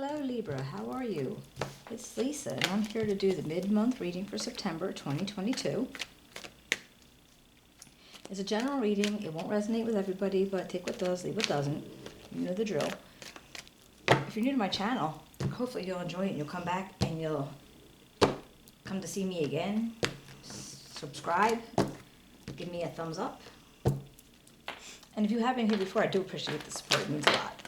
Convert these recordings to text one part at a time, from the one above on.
Hello Libra, how are you? It's Lisa and I'm here to do the mid-month reading for September 2022. It's a general reading. It won't resonate with everybody, but take what does, leave what doesn't. You know the drill. If you're new to my channel, hopefully you'll enjoy it and you'll come back and you'll come to see me again. Subscribe, give me a thumbs up. And if you have been here before, I do appreciate the support. It means a lot.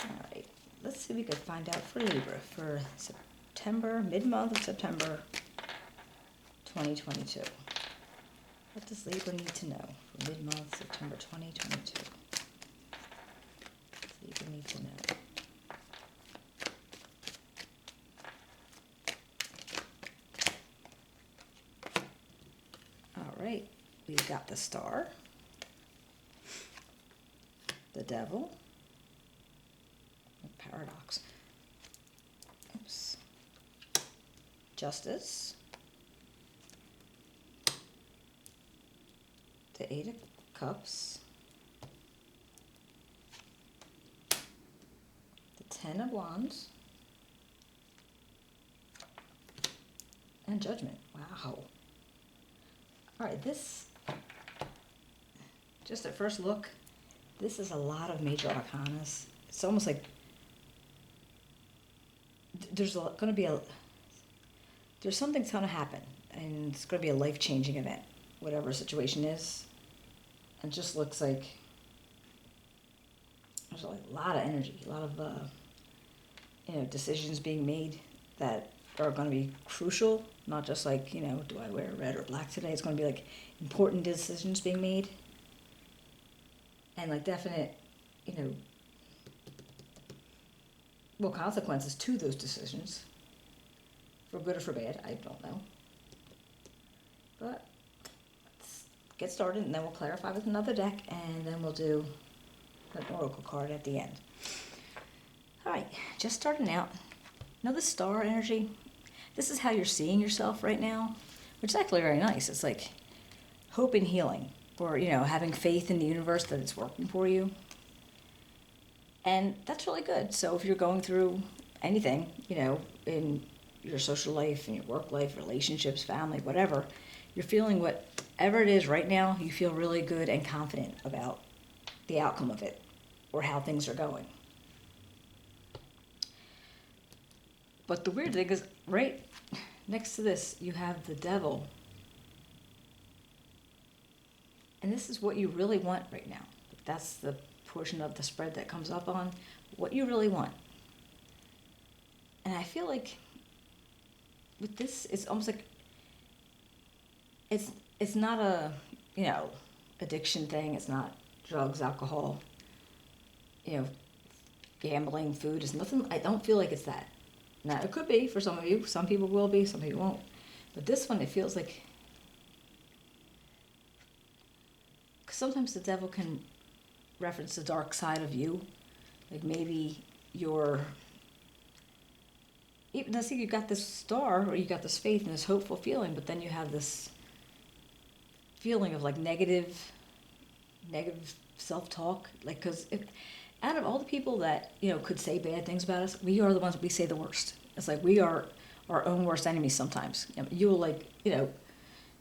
Alright, let's see if we can find out for Libra for September, mid-month of September 2022. What does Libra need to know for mid-month September 2022? What does Libra need to know? Alright, we've got the Star, the Devil, Paradox, oops, Justice, the Eight of Cups, the Ten of Wands, and Judgment. Wow. Alright, this, just at first look, this is a lot of major arcanas. It's almost like there's something's going to happen, and it's going to be a life-changing event, whatever the situation is. It just looks like there's a lot of energy, a lot of decisions being made that are going to be crucial. Not just like, do I wear red or black today? It's going to be like important decisions being made, and like definite, consequences to those decisions, for good or for bad, I don't know. But let's get started, and then we'll clarify with another deck, and then we'll do an oracle card at the end. All right, just starting out. Now the Star energy, this is how you're seeing yourself right now, which is actually very nice. It's like hope and healing, or, having faith in the universe that it's working for you. And that's really good. So if you're going through anything, in your social life, in your work life, relationships, family, whatever, you're feeling whatever it is right now, you feel really good and confident about the outcome of it or how things are going. But the weird thing is, right next to this, you have the Devil. And this is what you really want right now. That's the portion of the spread that comes up on what you really want. And I feel like with this, it's almost like it's not a addiction thing. It's not drugs, alcohol, gambling, food. It's nothing. I don't feel like it's that. Now it could be for some of you. Some people will be, some people won't. But this one, it feels like, because sometimes the Devil can reference the dark side of you, like maybe let's say you got this Star, or you got this faith and this hopeful feeling, but then you have this feeling of like negative self-talk, like, because out of all the people that could say bad things about us, we are the ones we say the worst. It's like we are our own worst enemies sometimes. You'll you'll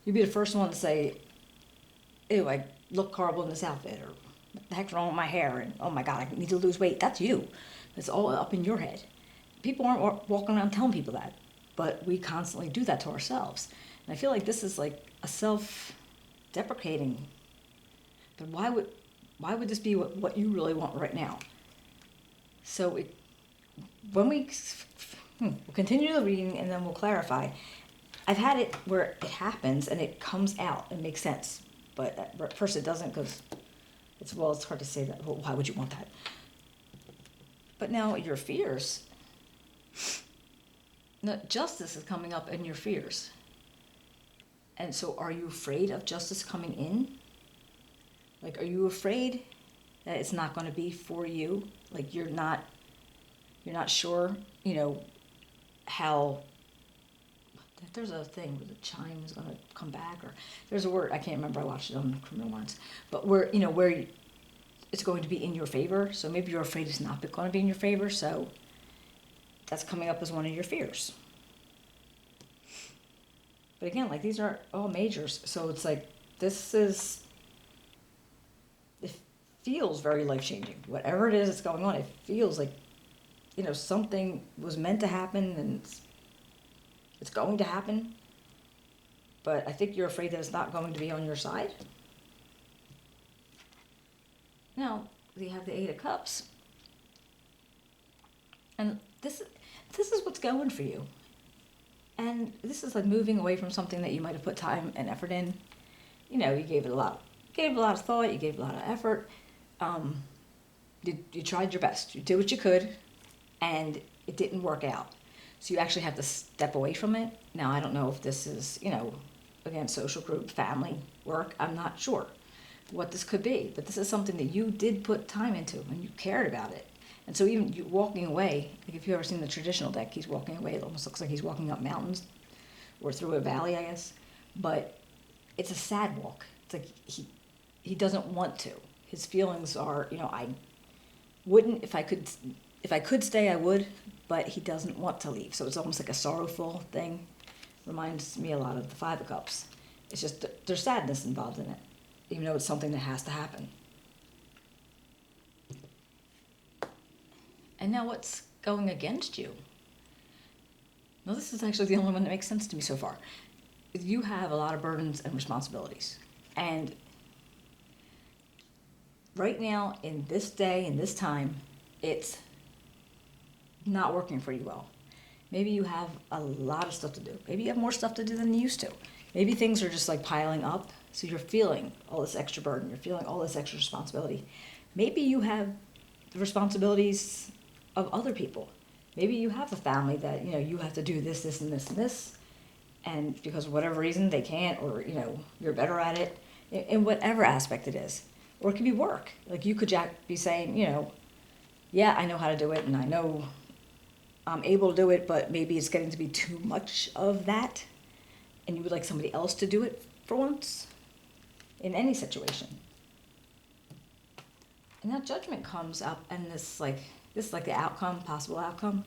be the first one to say, ew, I look horrible in this outfit, or what the heck's wrong with my hair, and oh my god, I need to lose weight. That's you. It's all up in your head. People aren't walking around telling people that, but we constantly do that to ourselves. And I feel like this is like a self-deprecating. But why would this be what you really want right now? So when we'll continue the reading, and then we'll clarify. I've had it where it happens and it comes out and makes sense, but at first it doesn't, because it's hard to say that. Well, why would you want that? But now your fears. Now, justice is coming up in your fears. And so are you afraid of justice coming in? Like, are you afraid that it's not going to be for you? Like, you're not sure, how, if there's a thing where the chime is going to come back, or there's a word, I can't remember, I watched it on Criminal once, but where it's going to be in your favor. So maybe you're afraid it's not going to be in your favor. So that's coming up as one of your fears. But again, like these are all majors. So it's like, it feels very life-changing. Whatever it is that's going on, it feels like, something was meant to happen and it's going to happen. But I think you're afraid that it's not going to be on your side. Now, we have the Eight of Cups. And this is what's going for you. And this is like moving away from something that you might have put time and effort in. You gave it a lot of thought, you gave it a lot of effort. You tried your best. You did what you could, and it didn't work out. So you actually have to step away from it. Now, I don't know if this is, again, social group, family, work. I'm not sure what this could be. But this is something that you did put time into, and you cared about it. And so even you walking away, like if you've ever seen the traditional deck, he's walking away. It almost looks like he's walking up mountains or through a valley, I guess. But it's a sad walk. It's like he doesn't want to. His feelings are, I wouldn't, if I could stay, I would, but he doesn't want to leave. So it's almost like a sorrowful thing. Reminds me a lot of the Five of Cups. It's just there's sadness involved in it, even though it's something that has to happen. And now what's going against you? Now this is actually the only one that makes sense to me so far. You have a lot of burdens and responsibilities. And right now, in this day, in this time, it's not working for you well. Maybe you have a lot of stuff to do. Maybe you have more stuff to do than you used to. Maybe things are just like piling up, so you're feeling all this extra burden. You're feeling all this extra responsibility. Maybe you have the responsibilities of other people. Maybe you have a family that, you have to do this, this, and this, and this, and because of whatever reason they can't, or, you're better at it, in whatever aspect it is. Or it could be work. Like you could be saying, yeah, I know how to do it, and I know I'm able to do it, but maybe it's getting to be too much of that, and you would like somebody else to do it for once, in any situation. And now Judgment comes up, and this is like the outcome, possible outcome.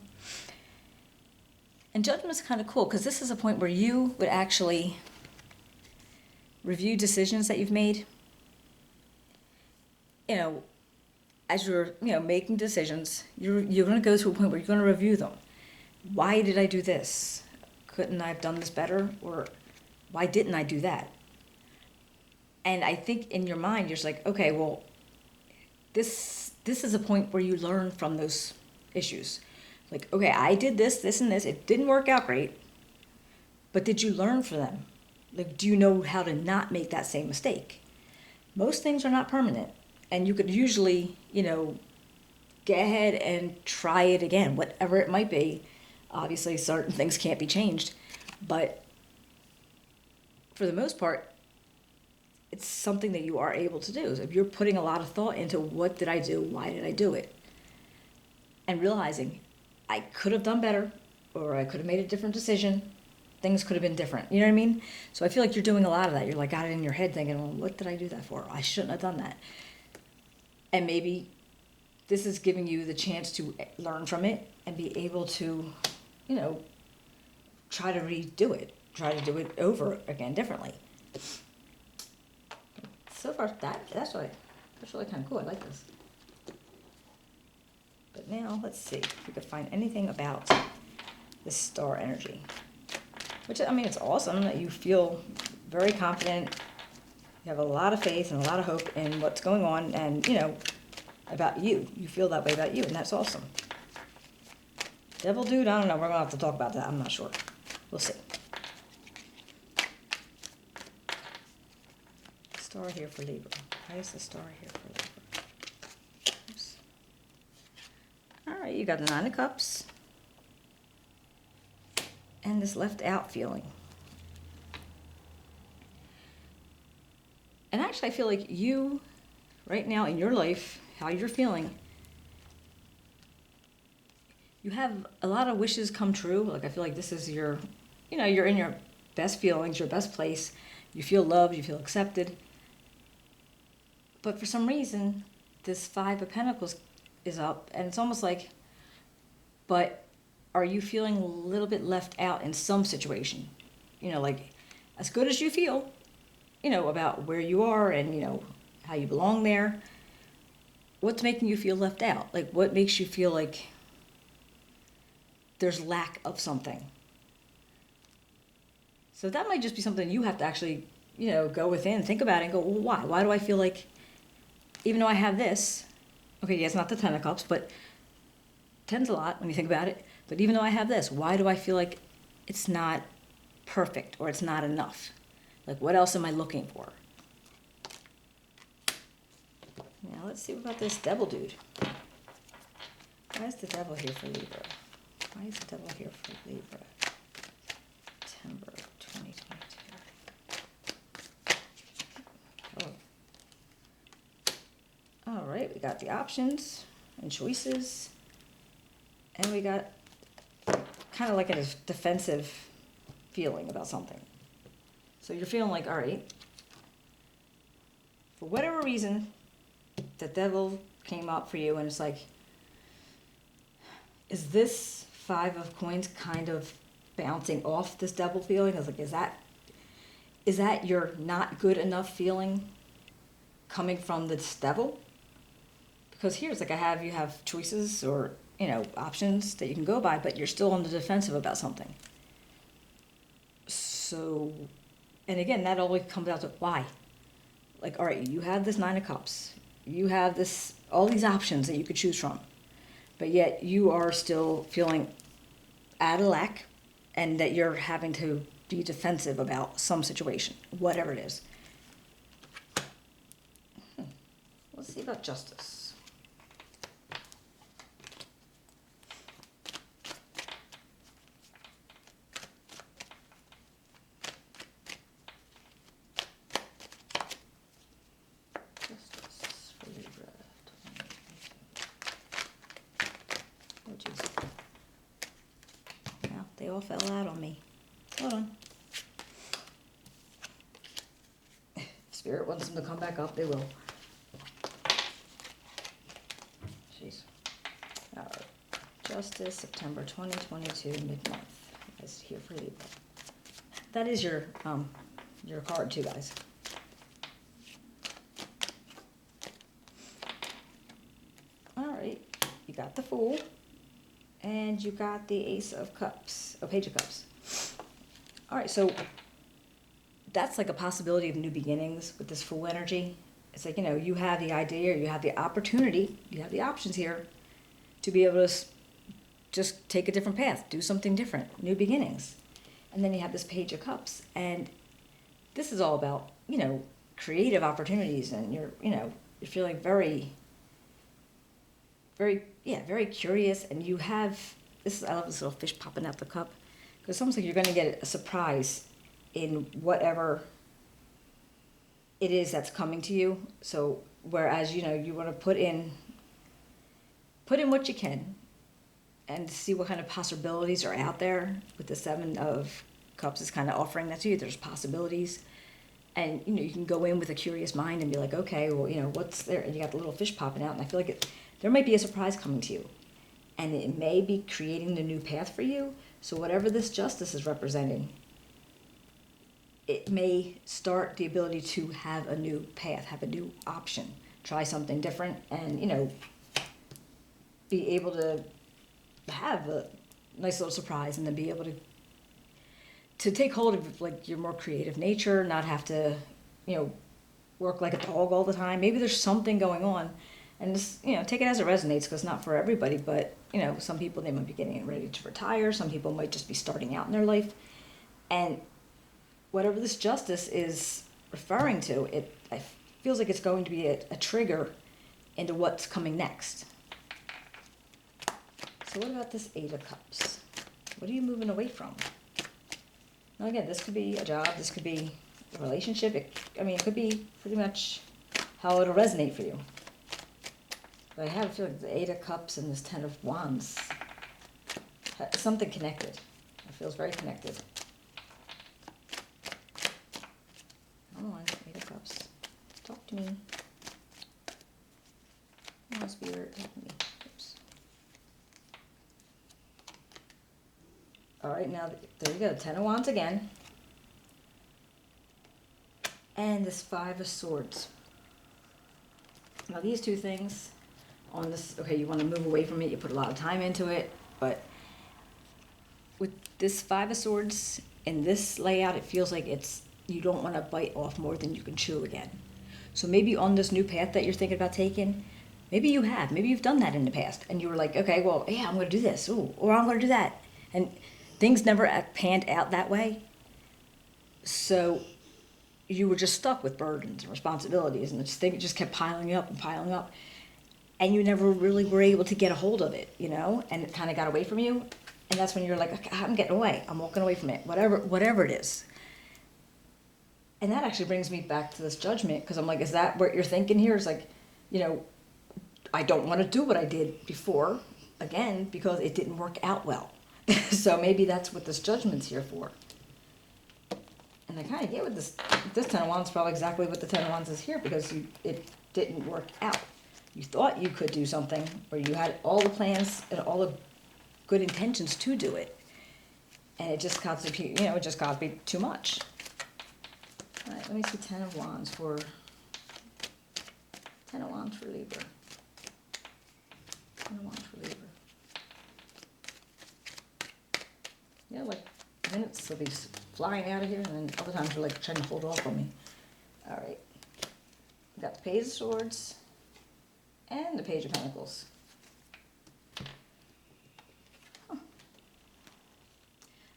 And Judgment is kind of cool, because this is a point where you would actually review decisions that you've made. As you're, making decisions, you're going to go to a point where you're going to review them. Why did I do this? Couldn't I have done this better? Or why didn't I do that? And I think in your mind, you're just like, okay, well, this is a point where you learn from those issues. Like, okay, I did this, this, and this. It didn't work out great. But did you learn from them? Like, do you know how to not make that same mistake? Most things are not permanent. And you could usually, get ahead and try it again, whatever it might be. Obviously, certain things can't be changed. But for the most part, it's something that you are able to do. So if you're putting a lot of thought into what did I do, why did I do it, and realizing I could have done better, or I could have made a different decision, things could have been different. You know what I mean? So I feel like you're doing a lot of that. You're like got it in your head thinking, well, what did I do that for? I shouldn't have done that. And maybe this is giving you the chance to learn from it and be able to, try to redo it, try to do it over again differently. So far, that's really kind of cool. I like this. But now, let's see if we could find anything about this star energy. Which, it's awesome that you feel very confident. You have a lot of faith and a lot of hope in what's going on and, about you. You feel that way about you, and that's awesome. Devil dude, I don't know. We're going to have to talk about that. I'm not sure. We'll see. Star here for Libra. Why is the star here for Libra? Oops. All right, you got the Nine of Cups. And this left out feeling. And actually, I feel like you, right now in your life, how you're feeling, you have a lot of wishes come true. Like, I feel like this is your, you're in your best feelings, your best place. You feel loved, you feel accepted. But for some reason, this Five of Pentacles is up, and it's almost like, but are you feeling a little bit left out in some situation? Like, as good as you feel, about where you are and, how you belong there, what's making you feel left out? Like, what makes you feel like there's lack of something? So that might just be something you have to actually, go within, think about it and go, well, why? Why do I feel like, even though I have this, okay, yeah, it's not the Ten of Cups, but Ten's a lot when you think about it, but even though I have this, why do I feel like it's not perfect or it's not enough? Like, what else am I looking for? Now, let's see about this Devil dude. Why is the Devil here for Libra? Why is the Devil here for Libra? September 2022. Oh. All right, we got the options and choices. And we got kind of like a defensive feeling about something. So you're feeling like, all right, for whatever reason, the Devil came up for you, and it's like, is this Five of Coins kind of bouncing off this Devil feeling? I was like, is that your not good enough feeling coming from this Devil? Because here it's like you have choices or, options that you can go by, but you're still on the defensive about something. So, and again, that always comes out to why. Like, all right, you have this Nine of Cups. You have all these options that you could choose from. But yet you are still feeling out of lack, and that you're having to be defensive about some situation, whatever it is. Let's see about Justice. Justice for Libra 2022. Oh, jeez. Now, they all fell out on me. Hold on. If Spirit wants them to come back up, they will. Jeez. All right. Justice, September 2022, mid-month. That's here for Libra. That is your card too, guys. All right. You got the Fool. And you got the Ace of Cups. Oh, Page of Cups. All right, so that's like a possibility of new beginnings with this Fool energy. It's like, you have the idea, or you have the opportunity, you have the options here to be able to just take a different path, do something different, new beginnings. And then you have this Page of Cups. And this is all about, creative opportunities. And you're feeling very, very, very curious. And you have, I love this little fish popping out the cup. Because it's almost like you're going to get a surprise in whatever it is that's coming to you. So whereas, you want to put in what you can and see what kind of possibilities are out there. With the Seven of Cups is kind of offering that to you. There's possibilities. And, you can go in with a curious mind and be like, okay, well, what's there? And you got the little fish popping out. And I feel like there might be a surprise coming to you. And it may be creating the new path for you. So whatever this Justice is representing, it may start the ability to have a new path, have a new option, try something different, and, be able to have a nice little surprise, and then be able to take hold of, like, your more creative nature, not have to, work like a dog all the time. Maybe there's something going on. And just, take it as it resonates, because it's not for everybody, but, some people, they might be getting ready to retire. Some people might just be starting out in their life. And whatever this Justice is referring to, it feels like it's going to be a trigger into what's coming next. So what about this Eight of Cups? What are you moving away from? Now, again, this could be a job. This could be a relationship. It could be pretty much how it'll resonate for you. But I have a feeling the Eight of Cups and this Ten of Wands, something connected. It feels very connected. Come on, Eight of Cups. Talk to me. Spirit, help me. Oops. All right, now there you go, Ten of Wands again. And this Five of Swords. Now these two things on this, okay, you want to move away from it, you put a lot of time into it, but with this Five of Swords in this layout, it feels like you don't want to bite off more than you can chew again. So maybe on this new path that you're thinking about taking, maybe you've done that in the past, and you were like, okay, well, yeah, I'm going to do this, or I'm going to do that, and things never panned out that way. So you were just stuck with burdens and responsibilities, and it just kept piling up, and you never really were able to get a hold of it, and it kind of got away from you, and that's when you're like, okay, I'm getting away, I'm walking away from it, whatever it is. And that actually brings me back to this judgment, because I'm like, is that what you're thinking here? It's like, I don't want to do what I did before, again, because it didn't work out well. So maybe that's what this judgment's here for. And I kind of get with this Ten of Wands, probably exactly what the Ten of Wands is here, because it didn't work out. You thought you could do something, or you had all the plans and all the good intentions to do it, and it just got to be too much. All right, let me see Ten of Wands for Libra. Ten of Wands for Libra. Yeah, like minutes will be flying out of here, and then other times you're like trying to hold off on me. All right, we got the Page of Swords and the Page of Pentacles. Huh.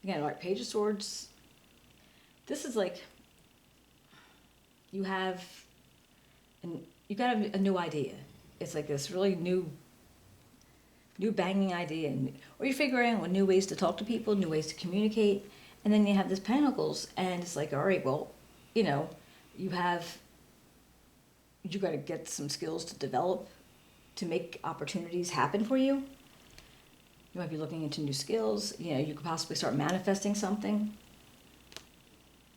Again, all right, Page of Swords. This is like you got a new idea. It's like this really new banging idea, or you're figuring out new ways to talk to people, new ways to communicate, and then you have this Pentacles, and it's like, all right, well, you got to get some skills to develop to make opportunities happen for you. You might be looking into new skills. You could possibly start manifesting something.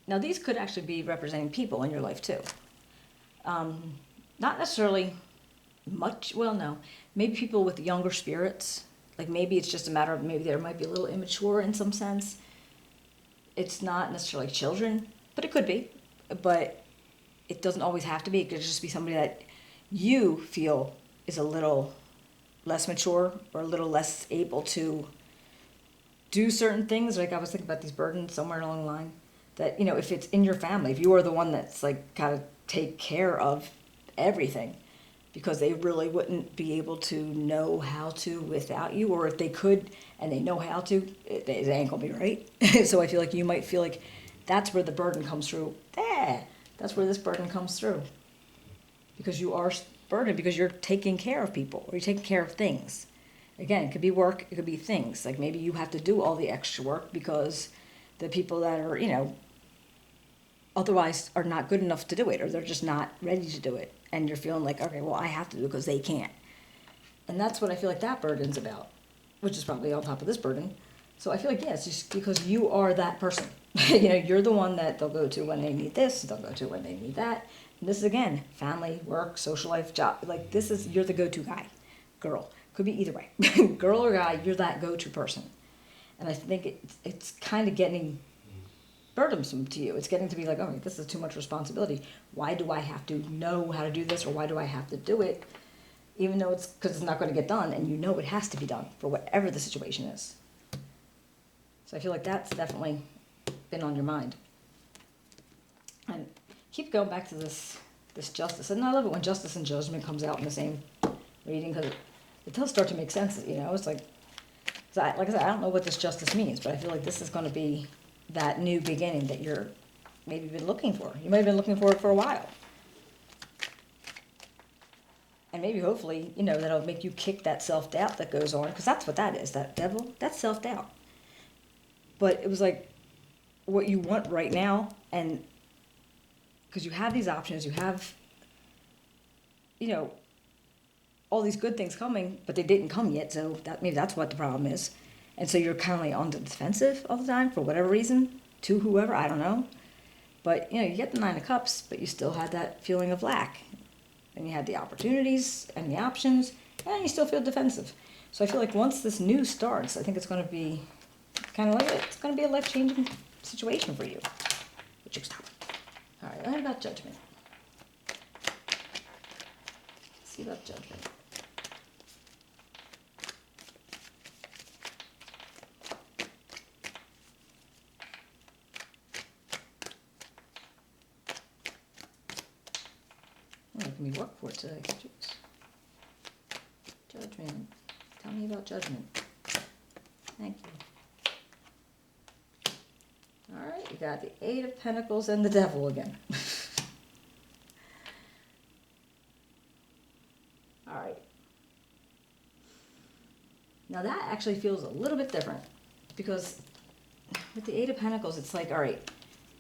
Now, these could actually be representing people in your life too. Not necessarily much, well, no. Maybe people with younger spirits. Like maybe it's just a matter of maybe they might be a little immature in some sense. It's not necessarily children, but it could be. But it doesn't always have to be. It could just be somebody that you feel is a little less mature or a little less able to do certain things. Like I was thinking about these burdens somewhere along the line. That, if it's in your family, if you are the one that's like got to take care of everything, because they really wouldn't be able to know how to without you, or if they could and they know how to, they ain't gonna be right. So I feel like you might feel like that's where the burden comes through. That's where this burden comes through, because you are burdened because you're taking care of people, or you're taking care of things. Again, it could be work, it could be things. Like maybe you have to do all the extra work because the people that are, otherwise are not good enough to do it, or they're just not ready to do it. And you're feeling like, okay, well, I have to do it because they can't. And that's what I feel like that burden's about, which is probably on top of this burden. So I feel like, it's just because you are that person. You're the one that they'll go to when they need this, they'll go to when they need that. And this is, again, family, work, social life, job. Like you're the go-to guy, girl. Could be either way. Girl or guy, you're that go-to person. And I think it's kind of getting burdensome to you. It's getting to be like, oh, this is too much responsibility. Why do I have to know how to do this, or why do I have to do it? Even though because it's not going to get done, and it has to be done for whatever the situation is. So I feel like that's definitely been on your mind. And keep going back to this justice. And I love it when justice and judgment comes out in the same reading, because it does start to make sense. It's like I said, I don't know what this justice means, but I feel like this is going to be that new beginning that you're maybe been looking for. You might have been looking for it for a while. And maybe hopefully, that'll make you kick that self-doubt that goes on, because that's what that is, that devil, that's self-doubt. But it was like what you want right now, and because you have these options, you have, all these good things coming, but they didn't come yet, so maybe that's what the problem is. And so you're kind of like on the defensive all the time for whatever reason, to whoever, I don't know. But, you get the Nine of Cups, but you still had that feeling of lack. And you had the opportunities and the options, and you still feel defensive. So I feel like once this new starts, I think it's going to be kind of like it's going to be a life-changing situation for you. But you stop. All right, what about judgment? Let's see about judgment. Making me work for it today. Jeez. Judgment. Tell me about judgment. Thank you. Alright, you got the Eight of Pentacles and the Devil again. Alright. Now that actually feels a little bit different, because with the Eight of Pentacles, it's like, alright,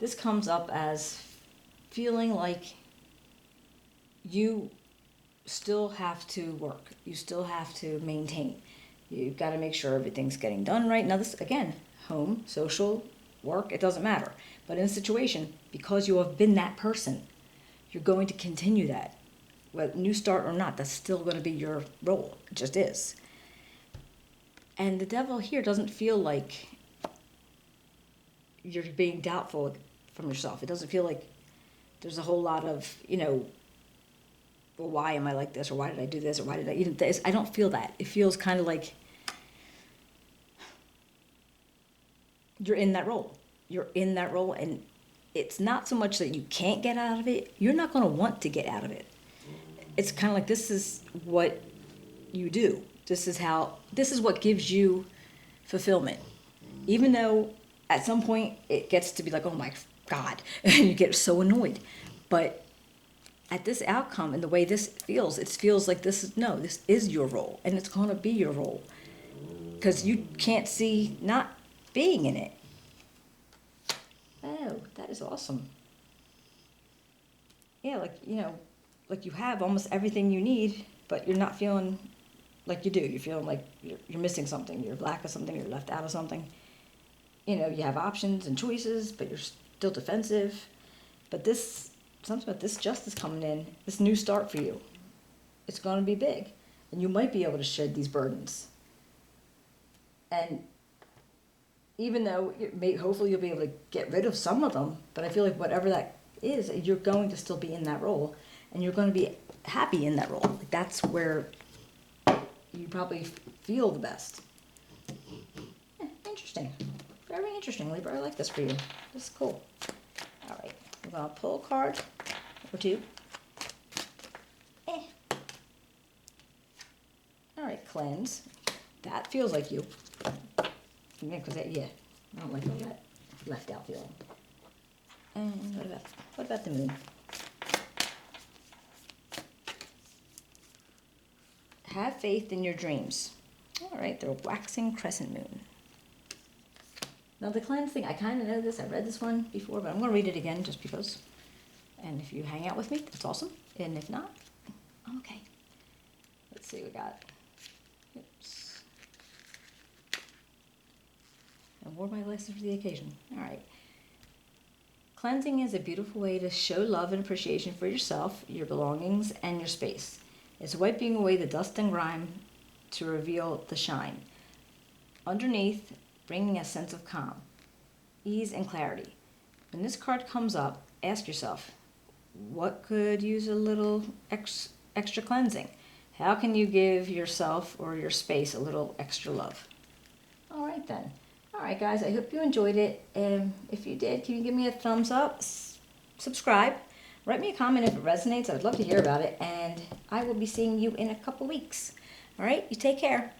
this comes up as feeling like you still have to work. You still have to maintain. You've got to make sure everything's getting done right. Now this, again, home, social, work, it doesn't matter. But in a situation, because you have been that person, you're going to continue that. Whether new start or not, that's still going to be your role. It just is. And the Devil here doesn't feel like you're being doubtful from yourself. It doesn't feel like there's a whole lot of, well, why am I like this? Or why did I do this? Or why did I eat this? I don't feel that. It feels kind of like you're in that role. You're in that role, and it's not so much that you can't get out of it. You're not going to want to get out of it. It's kind of like this is what you do. This is what gives you fulfillment. Even though at some point it gets to be like, oh my God, and you get so annoyed. But at this outcome and the way this feels, it feels like this is your role, and it's going to be your role, because you can't see not being in it. Oh, that is awesome. Yeah, like you have almost everything you need, but you're not feeling like you do. You're feeling like you're missing something. You're lack of something. You're left out of something. You have options and choices, but you're still defensive. But something about this justice coming in, this new start for you, it's going to be big, and you might be able to shed these burdens. And even though hopefully you'll be able to get rid of some of them, but I feel like whatever that is, you're going to still be in that role, and you're going to be happy in that role. Like that's where you probably feel the best. Interesting. Very interesting, Libra. I like this for you. This is cool. All right. We're going to pull a card or two. All right, cleanse. That feels like you. Yeah, I don't like all that left out feeling. And what about the moon? Have faith in your dreams. All right, the waxing crescent moon. Now the cleanse thing, I kind of know this. I read this one before, but I'm going to read it again just because. And if you hang out with me, that's awesome. And if not, I'm okay. Let's see, we got. Oops. I wore my glasses for the occasion. All right. Cleansing is a beautiful way to show love and appreciation for yourself, your belongings, and your space. It's wiping away the dust and grime to reveal the shine. Underneath, bringing a sense of calm, ease, and clarity. When this card comes up, ask yourself, what could use a little extra cleansing? How can you give yourself or your space a little extra love? All right then. All right, guys, I hope you enjoyed it. If you did, can you give me a thumbs up? Subscribe. Write me a comment if it resonates. I would love to hear about it. And I will be seeing you in a couple weeks. All right, you take care.